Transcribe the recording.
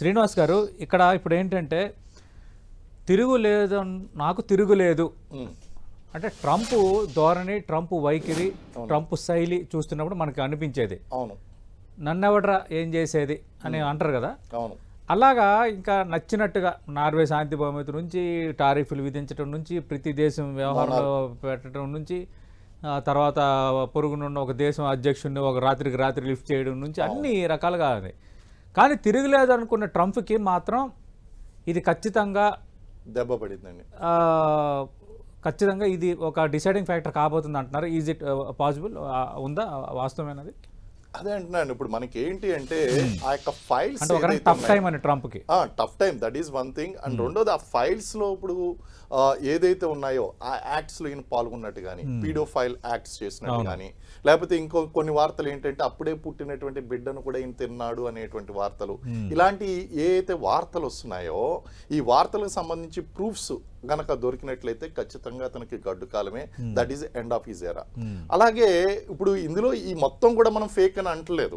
శ్రీనివాస్ గారు ఇక్కడ ఇప్పుడు ఏంటంటే తిరుగులేదు, నాకు తిరుగులేదు అంటే ట్రంప్ ధోరణి, ట్రంప్ వైఖరి, ట్రంప్ శైలి చూస్తున్నప్పుడు మనకి అనిపించేది అవును నన్నెవడ్రా ఏం చేసేది అని అంటారు కదా. అవును అలాగా ఇంకా నచ్చినట్టుగా నార్వే శాంతి బహుమతి నుంచి టారిఫ్లు విధించడం నుంచి ప్రతి దేశం వ్యవహారంలో పెట్టడం నుంచి తర్వాత పొరుగునున్న ఒక దేశం అధ్యక్షుడిని ఒక రాత్రికి రాత్రి లిఫ్ట్ చేయడం నుంచి అన్ని రకాలుగా ఉంది. కానీ తిరుగులేదు అనుకున్న ట్రంప్కి మాత్రం ఇది ఖచ్చితంగా దెబ్బ పడిందండి. ఖచ్చితంగా ఇది ఒక డిసైడింగ్ ఫ్యాక్టర్ కాబోతుంది అంటున్నారు. Is it possible? ఉందా వాస్తవమైనది? అదే అంటున్నాను. ఇప్పుడు మనకి ఏంటి అంటే ఆ యొక్క ఫైల్స్ టఫ్ టైం అని ట్రంప్కి tough time, that is one thing. And రెండోది ఆ ఫైల్స్ లో ఇప్పుడు ఏదైతే ఉన్నాయో ఆ యాక్ట్స్ లో ఈయన పాల్గొన్నట్టు కానీ, పీడోఫైల్ యాక్ట్స్ చేసినట్టు కానీ, లేకపోతే ఇంకో కొన్ని వార్తలు ఏంటంటే అప్పుడే పుట్టినటువంటి బిడ్డను కూడా ఈయన తిన్నాడు అనేటువంటి వార్తలు, ఇలాంటి ఏ అయితే వార్తలు వస్తున్నాయో ఈ వార్తలకు సంబంధించి ప్రూఫ్స్ గనక దొరికినట్లయితే ఖచ్చితంగా అతనికి గడ్డు కాలమే. That is end of his ఎరా. అలాగే ఇప్పుడు ఇందులో ఈ మొత్తం కూడా మనం ఫేక్ అని అంటలేదు.